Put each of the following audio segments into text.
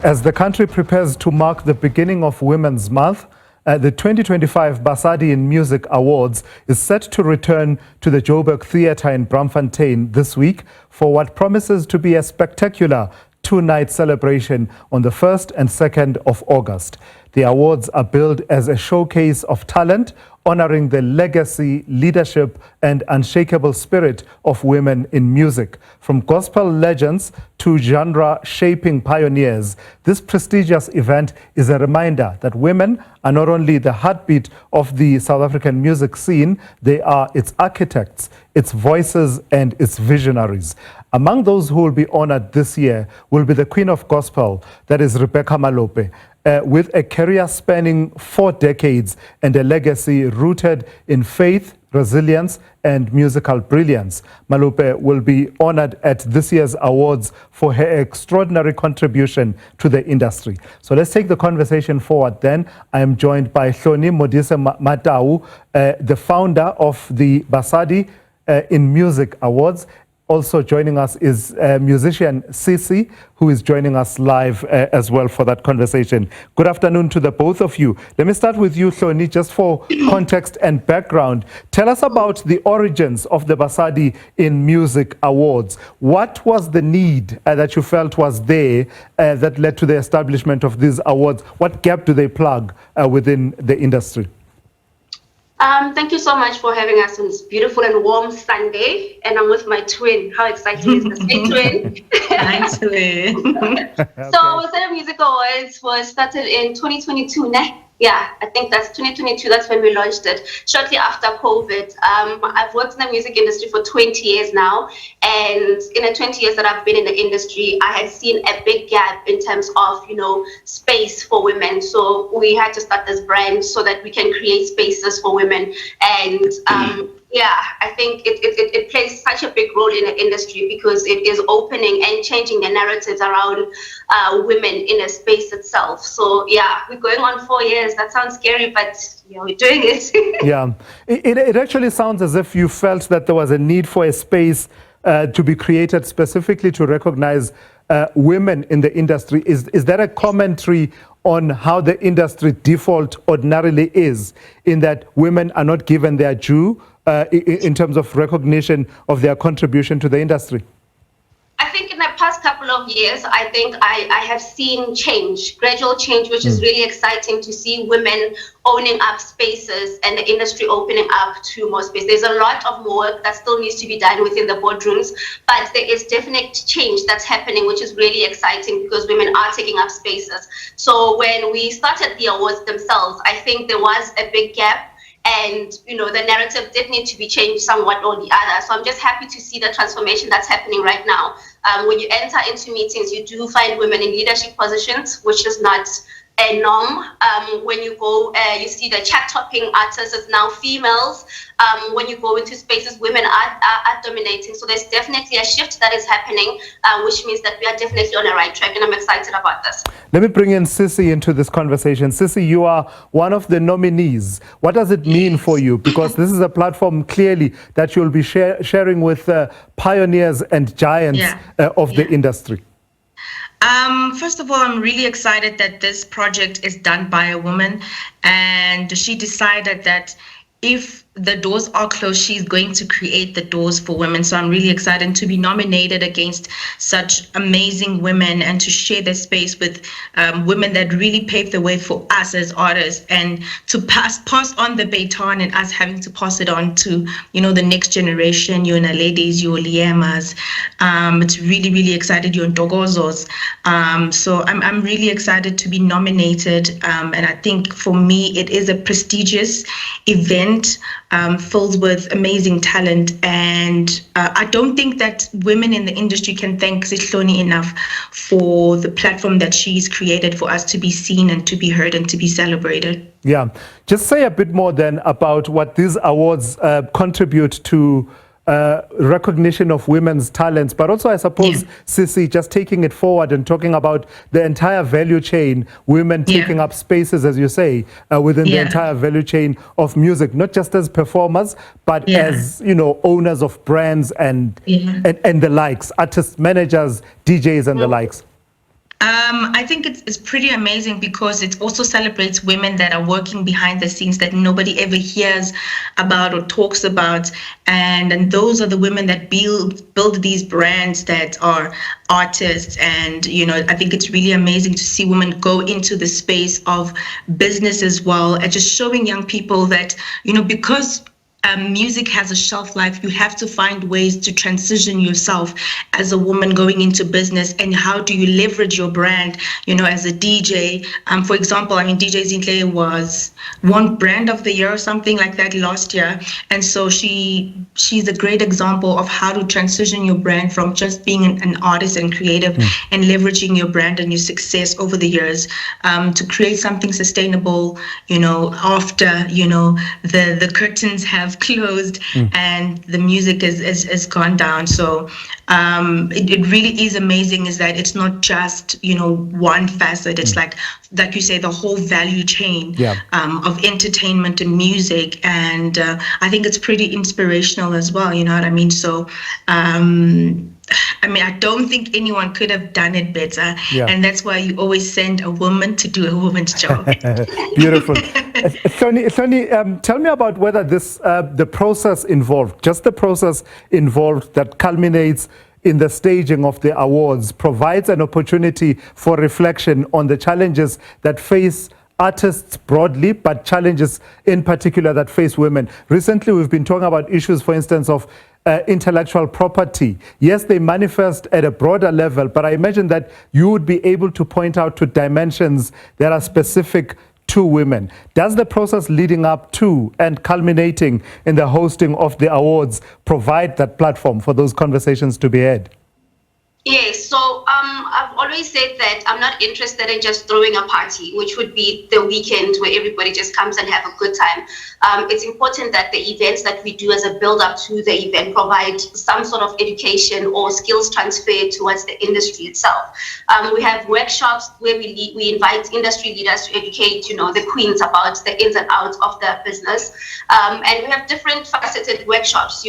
As the country prepares to mark the beginning of Women's Month, the 2025 Basadi in Music Awards is set to return to the Joburg Theatre in Braamfontein this week for what promises to be a spectacular two-night celebration on the 1st and 2nd of August. The awards are billed as a showcase of talent, honoring the legacy, leadership, and unshakable spirit of women in music. From gospel legends to genre-shaping pioneers, this prestigious event is a reminder that women are not only the heartbeat of the South African music scene, they are its architects, its voices, and its visionaries. Among those who will be honored this year will be the Queen of Gospel, that is Rebecca Malope. With a career spanning 4 decades and a legacy rooted in faith, resilience, and musical brilliance, Malope will be honored at this year's awards for her extraordinary contribution to the industry. So let's take the conversation forward then. I am joined by Hloni Modise Matau, the founder of the Basadi in Music Awards. Also joining us is musician Cici, who is joining us live as well for that conversation. Good afternoon to the both of you. Let me start with you, Hloni, just for context and background. Tell us about the origins of the Basadi in Music Awards. What was the need that you felt was there that led to the establishment of these awards? What gap do they plug within the industry? Thank you so much for having us on this beautiful and warm Sunday. And I'm with my twin. How exciting is this? Hey, twin. Hi, twin. Okay. So, Basadi Music Awards was started in 2022, ne? Yeah, I think that's 2022. That's when we launched it, shortly after COVID. I've worked in the music industry for 20 years now. And in the 20 years that I've been in the industry, I had seen a big gap in terms of, space for women. So we had to start this brand so that we can create spaces for women. And yeah, I think it plays such a big role in the industry because it is opening and changing the narratives around women in a space itself. So yeah, we're going on 4 years. That sounds scary, but we're doing it. Yeah, it actually sounds as if you felt that there was a need for a space to be created specifically to recognize women in the industry. Is that a commentary on how the industry default ordinarily is, in that women are not given their due in terms of recognition of their contribution to the industry? I think in the past couple of years, I think I have seen change, gradual change, which is really exciting to see women owning up spaces and the industry opening up to more space. There's a lot of more work that still needs to be done within the boardrooms, but there is definite change that's happening, which is really exciting because women are taking up spaces. So when we started the awards themselves, I think there was a big gap. And, the narrative did need to be changed somewhat or the other. So I'm just happy to see the transformation that's happening right now. When you enter into meetings, you do find women in leadership positions, which is not a norm. When you go, you see the chart-topping artists is now females. When you go into spaces, women are dominating. So there's definitely a shift that is happening, which means that we are definitely on the right track, and I'm excited about this. Let me bring in Cici into this conversation. Cici, you are one of the nominees. What does it mean for you? Because this is a platform clearly that you'll be sharing with pioneers and giants of the industry. First of all, I'm really excited that this project is done by a woman, and she decided that if the doors are closed, she's going to create the doors for women. So I'm really excited to be nominated against such amazing women and to share the space with women that really paved the way for us as artists, and to pass on the baton and us having to pass it on to, the next generation, your ladies, your Liemas. It's really, really excited, your Ndogozos. So I'm really excited to be nominated. And I think for me, it is a prestigious event. Filled with amazing talent, and I don't think that women in the industry can thank Hloni enough for the platform that she's created for us to be seen and to be heard and to be celebrated. Yeah, just say a bit more then about what these awards contribute to recognition of women's talents, but also I suppose, Cici, just taking it forward and talking about the entire value chain, women taking up spaces, as you say, within the entire value chain of music, not just as performers, but as, owners of brands and the likes, artists, managers, DJs and the likes. I think it's pretty amazing because it also celebrates women that are working behind the scenes that nobody ever hears about or talks about. And those are the women that build these brands that are artists. And, I think it's really amazing to see women go into the space of business as well, and just showing young people that, because music has a shelf life, you have to find ways to transition yourself as a woman going into business. And how do you leverage your brand, as a DJ? For example, DJ Zinhle won Brand of the Year or something like that last year. And so she's a great example of how to transition your brand from just being an artist and creative and leveraging your brand and your success over the years to create something sustainable, after, the curtains have closed and the music is gone down. So it really is amazing is that it's not just one facet. It's like you say, the whole value chain of entertainment and music. And I think it's pretty inspirational as well, you know what I mean? So I don't think anyone could have done it better. And that's why you always send a woman to do a woman's job. Beautiful. Hloni, tell me about whether the process involved, just the process involved that culminates in the staging of the awards, provides an opportunity for reflection on the challenges that face artists broadly, but challenges in particular that face women. Recently, we've been talking about issues, for instance, of intellectual property. Yes, they manifest at a broader level, but I imagine that you would be able to point out to dimensions that are specific to women. Does the process leading up to and culminating in the hosting of the awards provide that platform for those conversations to be had? Yes, so I've always said that I'm not interested in just throwing a party, which would be the weekend where everybody just comes and have a good time. It's important that the events that we do as a build-up to the event provide some sort of education or skills transfer towards the industry itself. We have workshops where we invite industry leaders to educate, the queens about the ins and outs of the business. And we have different faceted workshops,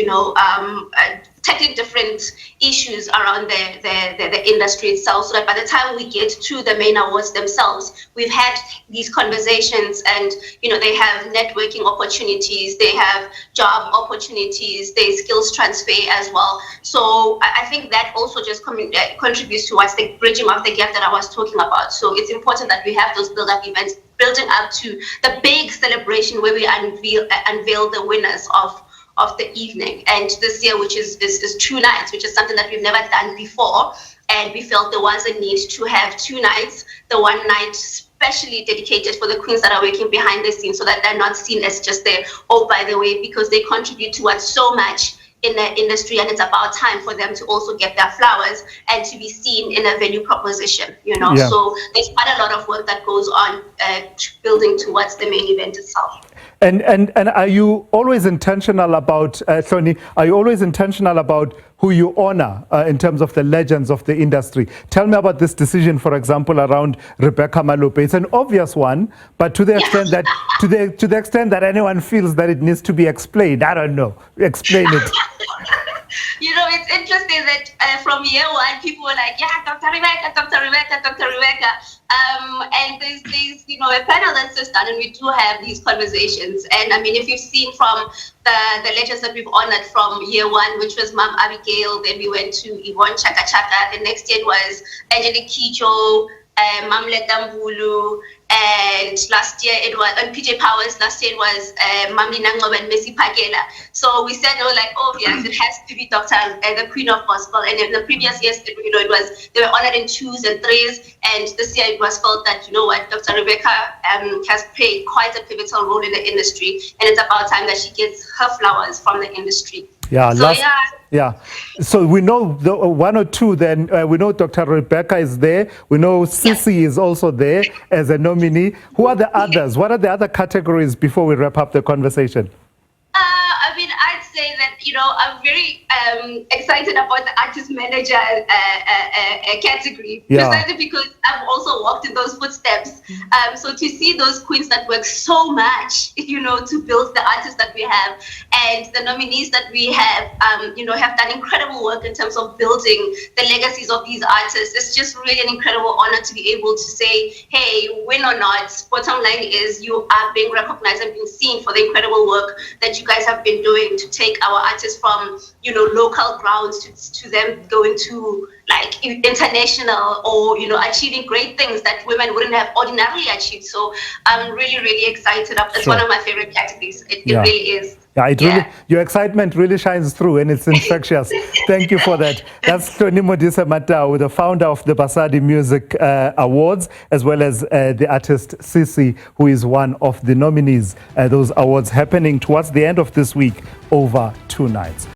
tackling different issues around the industry itself, so that by the time we get to the main awards themselves, we've had these conversations and, they have networking opportunities, they have job opportunities, there's skills transfer as well. So I think that also just contributes towards the bridging of the gap that I was talking about. So it's important that we have those build-up events building up to the big celebration where we unveil the winners of the evening. And this year, which is 2 nights, which is something that we've never done before. And we felt there was a need to have 2 nights, the one night specially dedicated for the queens that are working behind the scenes, so that they're not seen as just there, oh, by the way, because they contribute towards so much in the industry, and it's about time for them to also get their flowers and to be seen in a value proposition, So there's quite a lot of work that goes on building towards the main event itself. And are you always intentional about, Hloni, are you always intentional about who you honor in terms of the legends of the industry? Tell me about this decision, for example, around Rebecca Malope. It's an obvious one, but to the extent that to the extent that anyone feels that it needs to be explained, I don't know. Explain it. It's interesting that from year one, people were like, yeah, Dr. Rebecca, Dr. Rebecca, Dr. Rebecca. And there's a panel that's just done, and we do have these conversations. And if you've seen from the legends that we've honored from year one, which was Mom Abigail, then we went to Yvonne Chaka Chaka, the next year it was Angelique Kijo, Mam Letambulu, and last year it was PJ Powers. Last year it was Mamli Nangwa and Messi Pagela. So we said, yes, it has to be Dr. The Queen of Gospel. And in the previous years, it was they were honored in 2s and 3s, and this year it was felt that Dr. Rebecca has played quite a pivotal role in the industry, and it's about time that she gets her flowers from the industry. So we know the 1 or 2. Then we know Dr. Rebecca is there. We know Cici is also there as a nominee. Who are the others? What are the other categories before we wrap up the conversation? I'd say say that, I'm very excited about the artist manager category, precisely because I've also walked in those footsteps. So to see those queens that work so much, to build the artists that we have, and the nominees that we have, have done incredible work in terms of building the legacies of these artists. It's just really an incredible honor to be able to say, hey, win or not, bottom line is you are being recognized and being seen for the incredible work that you guys have been doing to take our artists from, local grounds to them going to like international or, achieving great things that women wouldn't have ordinarily achieved. So I'm really, really excited. It's one of my favorite categories. It really is. Yeah, your excitement really shines through and it's infectious. Thank you for that. That's Hloni Modise Matau, the founder of the Basadi Music Awards, as well as the artist Cici, who is one of the nominees. Those awards happening towards the end of this week over 2 nights.